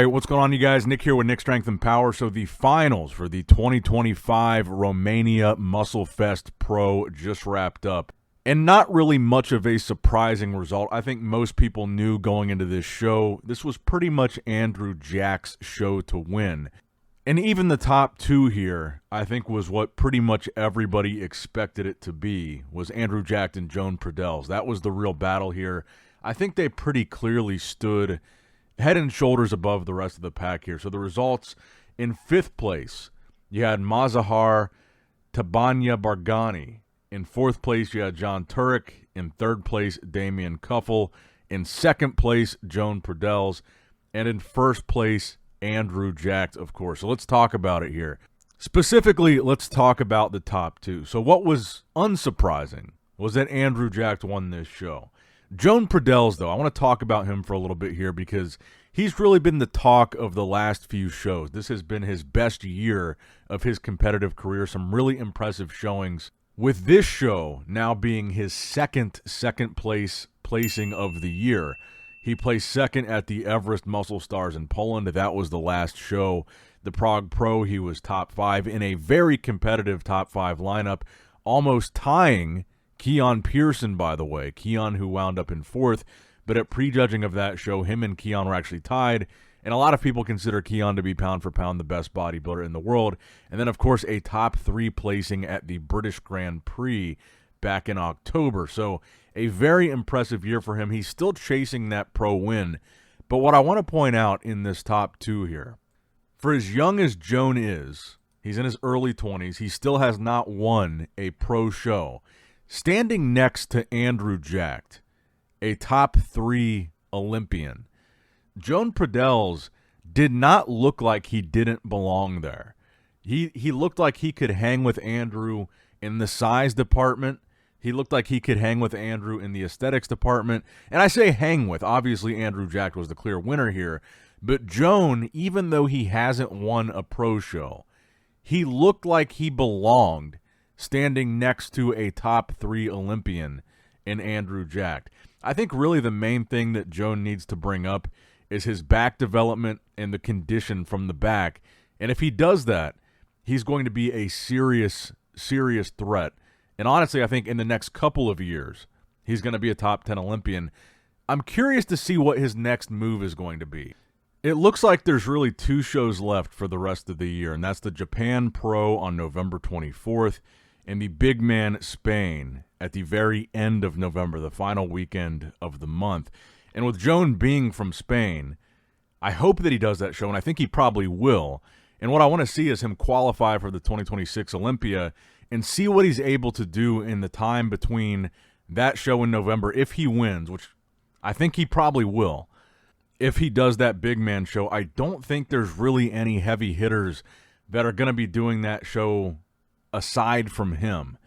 right, what's going on, you guys? Nick here with Nick Strength and Power. So the finals for the 2025 Romania Muscle Fest Pro just wrapped up. And not really much of a surprising result. I think most people knew going into this show, this was pretty much Andrew Jack's show to win. And even the top two here, I think, was what pretty much everybody expected it to be, was Andrew Jack and Joan Pradells. That was the real battle here. I think they pretty clearly stood head and shoulders above the rest of the pack here. So the results, in fifth place, you had Mazahar Tabanya Bargani. In fourth place, you had John Turek. In third place, Damian Kuffel. In second place, Joan Pradells. And in first place, Andrew Jack, of course. So let's talk about it here. Specifically, let's talk about the top two. So what was unsurprising was that Andrew Jack won this show. Joan Pradells, though, I want to talk about him for a little bit here because he's really been the talk of the last few shows. This has been his best year of his competitive career. Some really impressive showings, with this show now being his second placing of the year. He placed second at the Everest Muscle Stars in Poland. That was the last show. The Prague Pro, he was top 5 in a very competitive top 5 lineup, almost tying Keon Pearson, by the way. Keon, who wound up in fourth, but at prejudging of that show, him and Keon were actually tied, and a lot of people consider Keon to be pound for pound the best bodybuilder in the world. And then, of course, a top 3 placing at the British Grand Prix back in October. So a very impressive year for him. He's still chasing that pro win. But what I want to point out in this top 2 here, for as young as Joan is, he's in his early 20s, he still has not won a pro show. Standing next to Andrew Jack, a top 3 Olympian, Joan Pradells did not look like he didn't belong there. He looked like he could hang with Andrew in the size department. He looked like he could hang with Andrew in the aesthetics department. And I say hang with. Obviously, Andrew Jack was the clear winner here. But Joan, even though he hasn't won a pro show, he looked like he belonged standing next to a top 3 Olympian in Andrew Jack. I think really the main thing that Joan needs to bring up is his back development and the condition from the back. And if he does that, he's going to be a serious threat. And honestly, I think in the next couple of years, he's going to be a top 10 Olympian. I'm curious to see what his next move is going to be. It looks like there's really 2 shows left for the rest of the year, and that's the Japan Pro on November 24th and the Big Man Spain at the very end of November, the final weekend of the month. And with Joan being from Spain, I hope that he does that show, and I think he probably will. And what I want to see is him qualify for the 2026 Olympia and see what he's able to do in the time between that show in November, if he wins, which I think he probably will. If he does that big man show, I don't think there's really any heavy hitters that are going to be doing that show aside from him.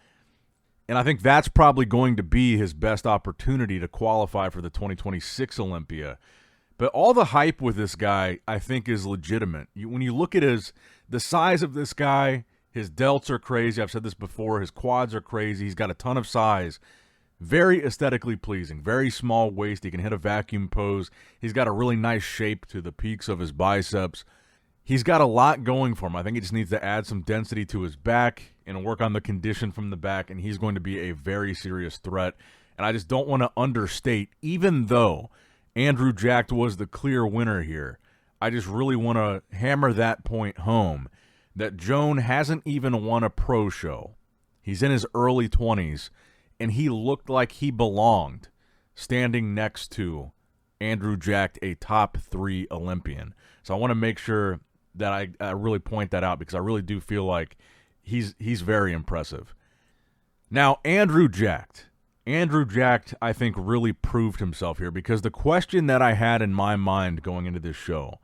And I think that's probably going to be his best opportunity to qualify for the 2026 Olympia. But all the hype with this guy, I think, is legitimate. When you look at the size of this guy, his delts are crazy. I've said this before. His quads are crazy. He's got a ton of size. Very aesthetically pleasing. Very small waist. He can hit a vacuum pose. He's got a really nice shape to the peaks of his biceps. He's got a lot going for him. I think he just needs to add some density to his back and work on the condition from the back, and he's going to be a very serious threat. And I just don't want to understate, even though Andrew Jack was the clear winner here, I just really want to hammer that point home, that Joan hasn't even won a pro show. He's in his early 20s, and he looked like he belonged standing next to Andrew Jack, a top 3 Olympian. So I want to make sure that I really point that out, because I really do feel like he's very impressive. Now, Andrew Jack, I think, really proved himself here, because the question that I had in my mind going into this show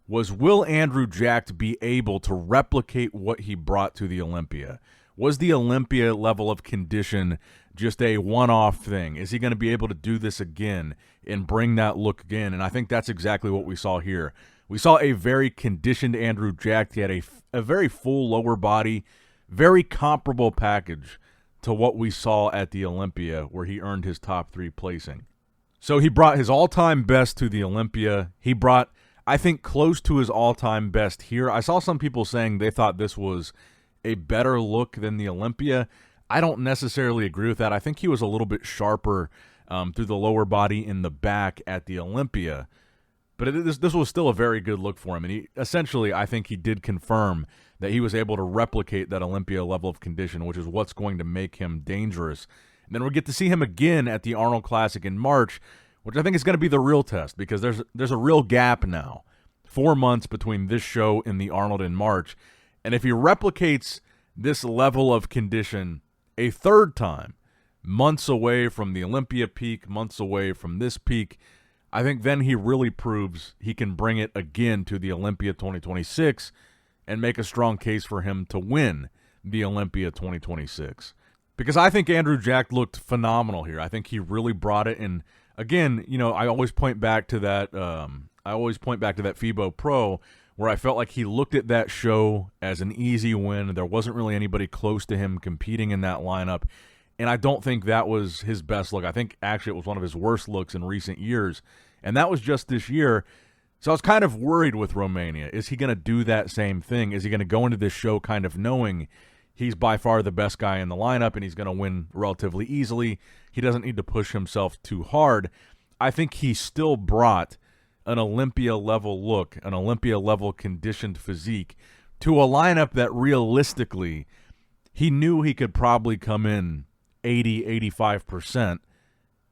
was, will Andrew Jack be able to replicate what he brought to the Olympia? Was the Olympia level of condition just a one-off thing? Is he going to be able to do this again and bring that look again? And I think that's exactly what we saw here. We saw a very conditioned Andrew Jack. He had a very full lower body, very comparable package to what we saw at the Olympia, where he earned his top 3 placing. So he brought his all-time best to the Olympia. He brought, I think close to his all-time best here. I saw some people saying they thought this was a better look than the Olympia. I don't necessarily agree with that. I think he was a little bit sharper through the lower body in the back at the Olympia. But this was still a very good look for him. And essentially, I think he did confirm that he was able to replicate that Olympia level of condition, which is what's going to make him dangerous. And then we'll get to see him again at the Arnold Classic in March, which I think is going to be the real test, because there's a real gap now. 4 months between this show and the Arnold in March. And if he replicates this level of condition a third time, months away from the Olympia peak, months away from this peak, I think then he really proves he can bring it again to the Olympia 2026 and make a strong case for him to win the Olympia 2026. Because I think Andrew Jack looked phenomenal here. I think he really brought it. And again, you know, I always point back to that FIBO Pro, where I felt like he looked at that show as an easy win. There wasn't really anybody close to him competing in that lineup. And I don't think that was his best look. I think actually it was one of his worst looks in recent years. And that was just this year. So I was kind of worried with Romania. Is he going to do that same thing? Is he going to go into this show kind of knowing he's by far the best guy in the lineup and he's going to win relatively easily? He doesn't need to push himself too hard. I think he still brought an Olympia-level look, an Olympia-level conditioned physique to a lineup that realistically he knew he could probably come in 80, 85%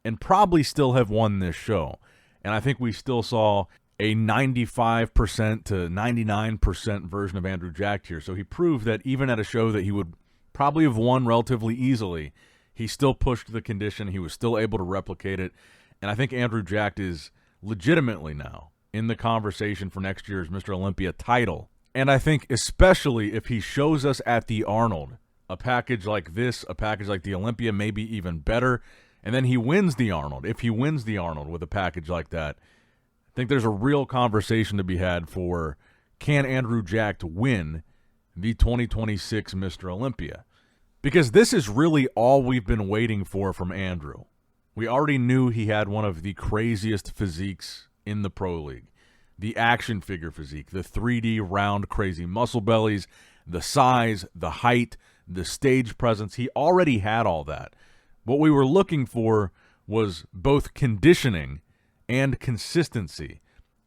and probably still have won this show. And I think we still saw a 95% to 99% version of Andrew Jack here. So he proved that even at a show that he would probably have won relatively easily, he still pushed the condition. He was still able to replicate it. And I think Andrew Jack is legitimately now in the conversation for next year's Mr. Olympia title. And I think especially if he shows us at the Arnold a package like this, a package like the Olympia, maybe even better, and then he wins the Arnold. If he wins the Arnold with a package like that, I think there's a real conversation to be had for, can Andrew Jack win the 2026 Mr. Olympia? Because this is really all we've been waiting for from Andrew. We already knew he had one of the craziest physiques in the Pro League. The action figure physique, the 3D round crazy muscle bellies, the size, the height, the stage presence. He already had all that. What we were looking for was both conditioning and consistency.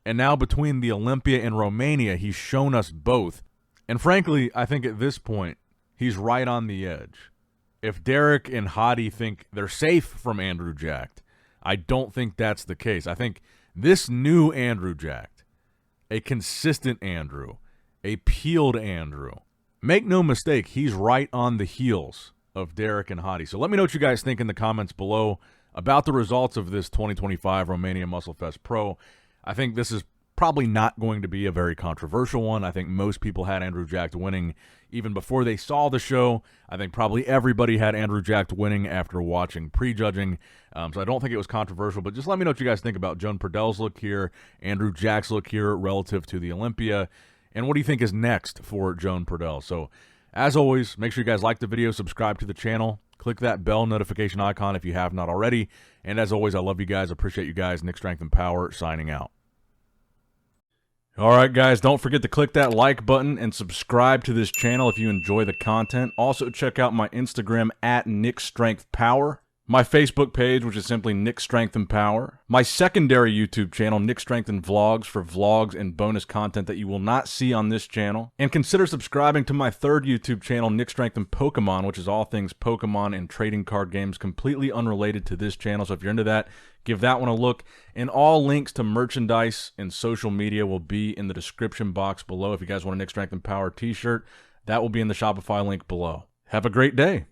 And now between the Olympia and Romania, he's shown us both. And frankly, I think at this point, he's right on the edge. If Derek and Hadi think they're safe from Andrew Jack, I don't think that's the case. I think this new Andrew Jack, a consistent Andrew, a peeled Andrew, make no mistake, he's right on the heels of Derek and Hadi. So let me know what you guys think in the comments below about the results of this 2025 Romania Muscle Fest Pro. I think this is probably not going to be a very controversial one. I think most people had Andrew Jack winning even before they saw the show. I think probably everybody had Andrew Jack winning after watching prejudging. So I don't think it was controversial, but just let me know what you guys think about Joan Pradells' look here, Andrew Jack's look here relative to the Olympia, and what do you think is next for Joan Pradells? So as always, make sure you guys like the video, subscribe to the channel, click that bell notification icon if you have not already. And as always, I love you guys. Appreciate you guys. Nick Strength and Power signing out. All right, guys, don't forget to click that like button and subscribe to this channel if you enjoy the content. Also, check out my Instagram at Nick Strength Power, my Facebook page, which is simply Nick Strength and Power, my secondary YouTube channel, Nick Strength and Vlogs, for vlogs and bonus content that you will not see on this channel. And consider subscribing to my third YouTube channel, Nick Strength and Pokemon, which is all things Pokemon and trading card games, completely unrelated to this channel. So if you're into that, give that one a look. And all links to merchandise and social media will be in the description box below. If you guys want a Nick Strength and Power t-shirt, that will be in the Shopify link below. Have a great day.